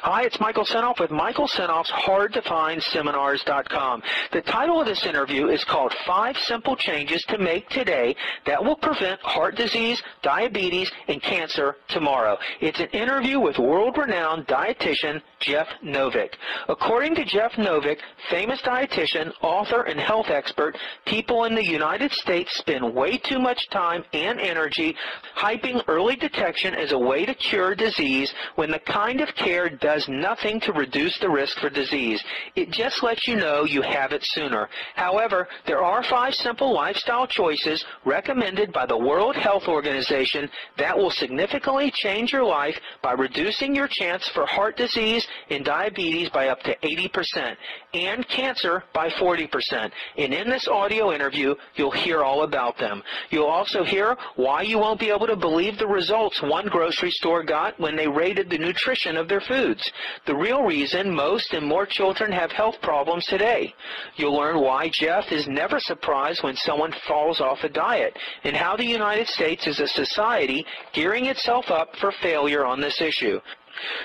Hi, it's Michael Senoff with Michael Senoff's HardToFindSeminars.com. The title of this interview is called 5 Simple Changes to Make Today That Will Prevent Heart Disease, Diabetes, and Cancer Tomorrow. It's an interview with world-renowned dietitian Jeff Novick. According to Jeff Novick, famous dietitian, author, and health expert, people in the United States spend way too much time and energy hyping early detection as a way to cure disease when the kind of care does nothing to reduce the risk for disease. It just lets you know you have it sooner. However, there are 5 simple lifestyle choices recommended by the World Health Organization that will significantly change your life by reducing your chance for heart disease and diabetes by up to 80% and cancer by 40%. And in this audio interview, you'll hear all about them. You'll also hear why you won't be able to believe the results one grocery store got when they rated the nutrition of their foods. The real reason most and more children have health problems today. You'll learn why Jeff is never surprised when someone falls off a diet, and how the United States is a society gearing itself up for failure on this issue.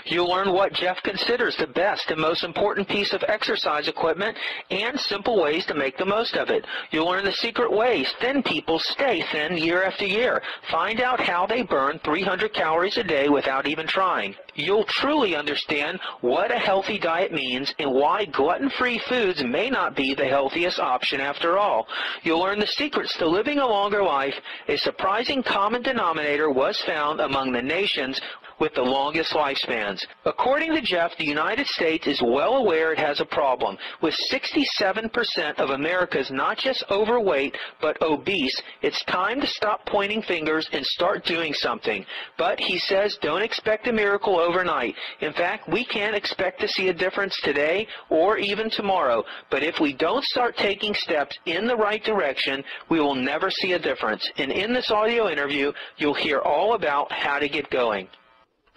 You'll learn what Jeff considers the best and most important piece of exercise equipment and simple ways to make the most of it. You'll learn the secret ways thin people stay thin year after year. Find out how they burn 300 calories a day without even trying. You'll truly understand what a healthy diet means and why gluten-free foods may not be the healthiest option after all. You'll learn the secrets to living a longer life. A surprising common denominator was found among the nations with the longest lifespans. According to Jeff, the United States is well aware it has a problem. With 67% of Americans not just overweight, but obese, it's time to stop pointing fingers and start doing something. But he says don't expect a miracle overnight. In fact, we can't expect to see a difference today or even tomorrow. But if we don't start taking steps in the right direction, we will never see a difference. And in this audio interview, you'll hear all about how to get going.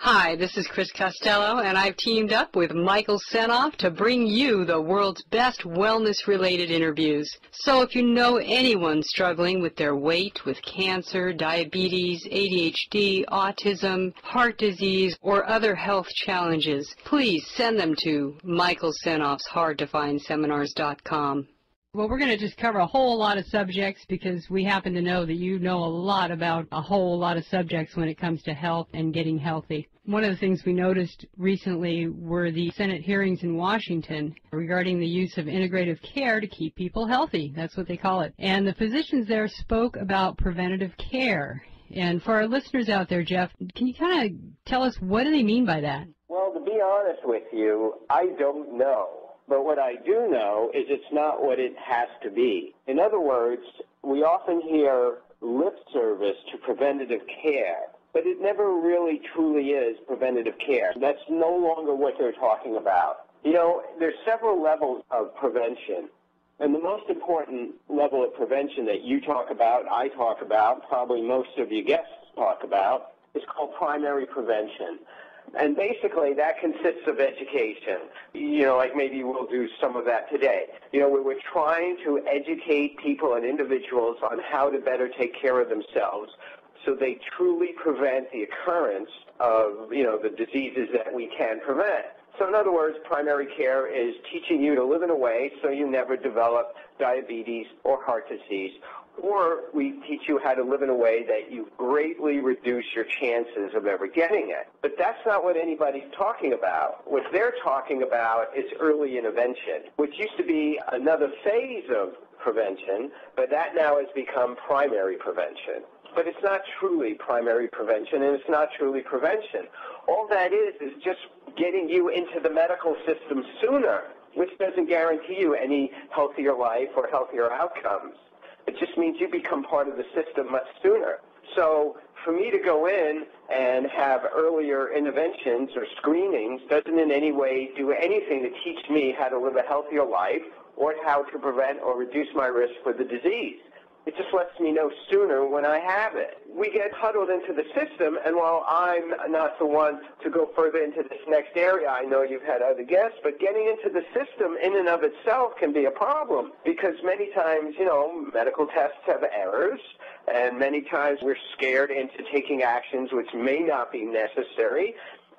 Hi, this is Chris Costello, and I've teamed up with Michael Senoff to bring you the world's best wellness-related interviews. So if you know anyone struggling with their weight, with cancer, diabetes, ADHD, autism, heart disease, or other health challenges, please send them to Michael Senoff's HardToFindSeminars.com. Well, we're going to just cover a whole lot of subjects because we happen to know that you know a lot about a whole lot of subjects when it comes to health and getting healthy. One of the things we noticed recently were the Senate hearings in Washington regarding the use of integrative care to keep people healthy. That's what they call it. And the physicians there spoke about preventative care. And for our listeners out there, Jeff, can you kind of tell us what do they mean by that? Well, to be honest with you, I don't know. But what I do know is it's not what it has to be. In other words, we often hear lip service to preventative care, but it never really truly is preventative care. That's no longer what they're talking about. You know, there's several levels of prevention, and the most important level of prevention that you talk about, I talk about, probably most of your guests talk about, is called primary prevention. And basically, that consists of education. You know, like maybe we'll do some of that today. You know, we're trying to educate people and individuals on how to better take care of themselves so they truly prevent the occurrence of, you know, the diseases that we can prevent. So in other words, primary care is teaching you to live in a way so you never develop diabetes or heart disease. Or we teach you how to live in a way that you greatly reduce your chances of ever getting it. But that's not what anybody's talking about. What they're talking about is early intervention, which used to be another phase of prevention, but that now has become primary prevention. But it's not truly primary prevention, and it's not truly prevention. All that is just getting you into the medical system sooner, which doesn't guarantee you any healthier life or healthier outcomes. It just means you become part of the system much sooner. So for me to go in and have earlier interventions or screenings doesn't in any way do anything to teach me how to live a healthier life or how to prevent or reduce my risk for the disease. It just lets me know sooner when I have it. We get huddled into the system, and while I'm not the one to go further into this next area, I know you've had other guests, but getting into the system in and of itself can be a problem because many times, you know, medical tests have errors, and many times we're scared into taking actions which may not be necessary.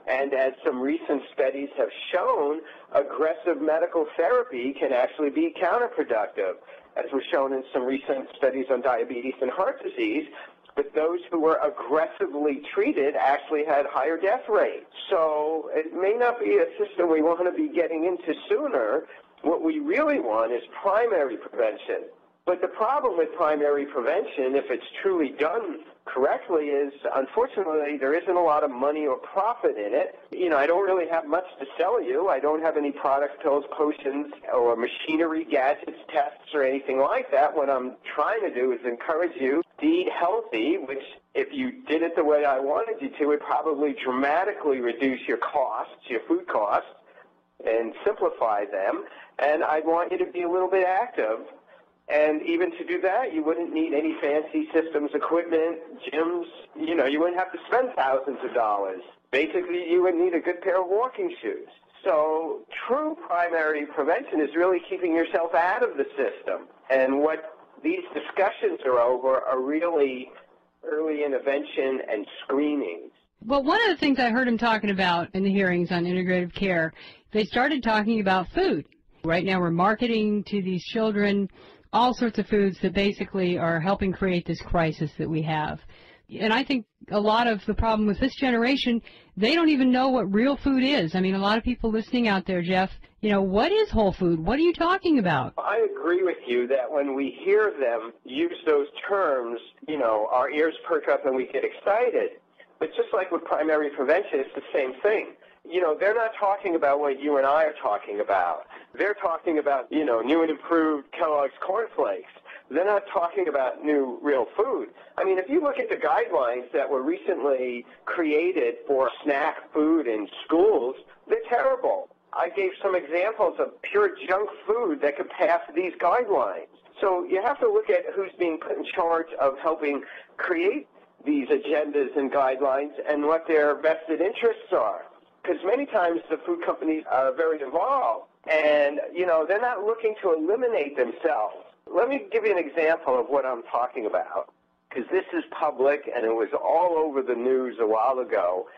And as some recent studies have shown, aggressive medical therapy can actually be counterproductive, as was shown in some recent studies on diabetes and heart disease. But those who were aggressively treated actually had higher death rates. So it may not be a system we want to be getting into sooner. What we really want is primary prevention. But the problem with primary prevention, if it's truly done correctly, is unfortunately there isn't a lot of money or profit in it. You know, I don't really have much to sell you. I don't have any products, pills, potions, or machinery, gadgets, tests, or anything like that. What I'm trying to do is encourage you to eat healthy, which if you did it the way I wanted you to, would probably dramatically reduce your costs, your food costs, and simplify them. And I'd want you to be a little bit active. And even to do that, you wouldn't need any fancy systems, equipment, gyms. You know, you wouldn't have to spend thousands of dollars. Basically, you would need a good pair of walking shoes. So true primary prevention is really keeping yourself out of the system. And what these discussions are over are really early intervention and screenings. Well, one of the things I heard him talking about in the hearings on integrative care, they started talking about food. Right now we're marketing to these children all sorts of foods that basically are helping create this crisis that we have. And I think a lot of the problem with this generation, they don't even know what real food is. I mean, a lot of people listening out there, Jeff, you know, what is whole food? What are you talking about? I agree with you that when we hear them use those terms, you know, our ears perk up and we get excited. But just like with primary prevention, it's the same thing. You know, they're not talking about what you and I are talking about. They're talking about, you know, new and improved Kellogg's Corn Flakes. They're not talking about new real food. I mean, if you look at the guidelines that were recently created for snack food in schools, they're terrible. I gave some examples of pure junk food that could pass these guidelines. So you have to look at who's being put in charge of helping create these agendas and guidelines and what their vested interests are. Because many times the food companies are very involved, and, you know, they're not looking to eliminate themselves. Let me give you an example of what I'm talking about, because this is public, and it was all over the news a while ago.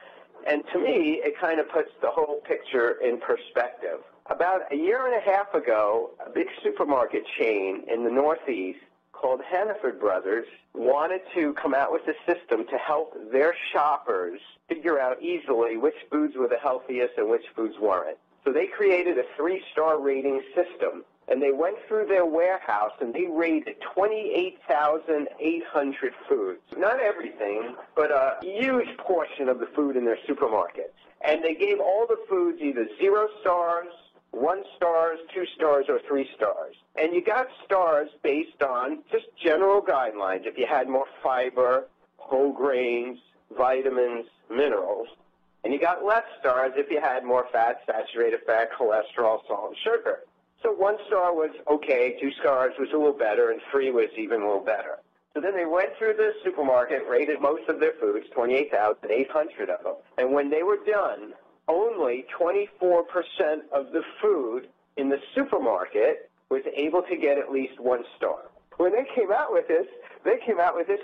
And to me, it kind of puts the whole picture in perspective. About a year and a half ago, a big supermarket chain in the Northeast called Hannaford Brothers wanted to come out with a system to help their shoppers figure out easily which foods were the healthiest and which foods weren't. So they created a 3-star rating system, and they went through their warehouse and they rated 28,800 foods. Not everything, but a huge portion of the food in their supermarkets. And they gave all the foods either 0 stars, 1 stars, 2 stars, or 3 stars. And you got stars based on just general guidelines. If you had more fiber, whole grains, vitamins, minerals. And you got less stars if you had more fat, saturated fat, cholesterol, salt, and sugar. So 1 star was okay, 2 stars was a little better, and 3 was even a little better. So then they went through the supermarket, rated most of their foods, 28,800 of them. And when they were done, only 24% of the food in the supermarket was able to get at least 1 star. When they came out with this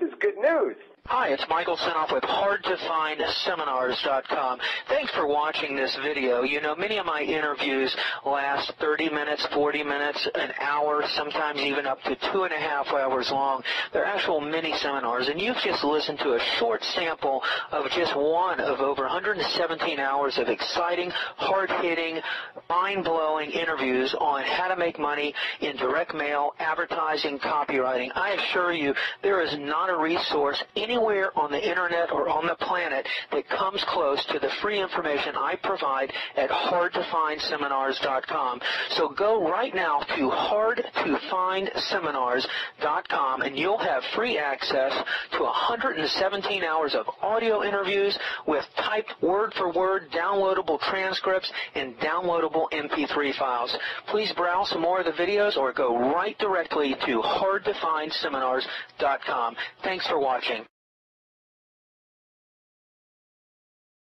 as good news. Hi, it's Michael Senoff with HardToFindSeminars.com. Thanks for watching this video. You know, many of my interviews last 30 minutes, 40 minutes, an hour, sometimes even up to 2.5 hours long. They're actual mini seminars, and you've just listened to a short sample of just one of over 117 hours of exciting, hard-hitting, mind-blowing interviews on how to make money in direct mail, advertising, copywriting. I assure you, there is not a resource anywhere on the internet or on the planet that comes close to the free information I provide at HardToFindSeminars.com. So go right now to HardToFindSeminars.com, and you'll have free access to 117 hours of audio interviews with typed word-for-word downloadable transcripts and downloadable MP3 files. Please browse some more of the videos or go right directly to HardToFindSeminars.com. Thanks for watching.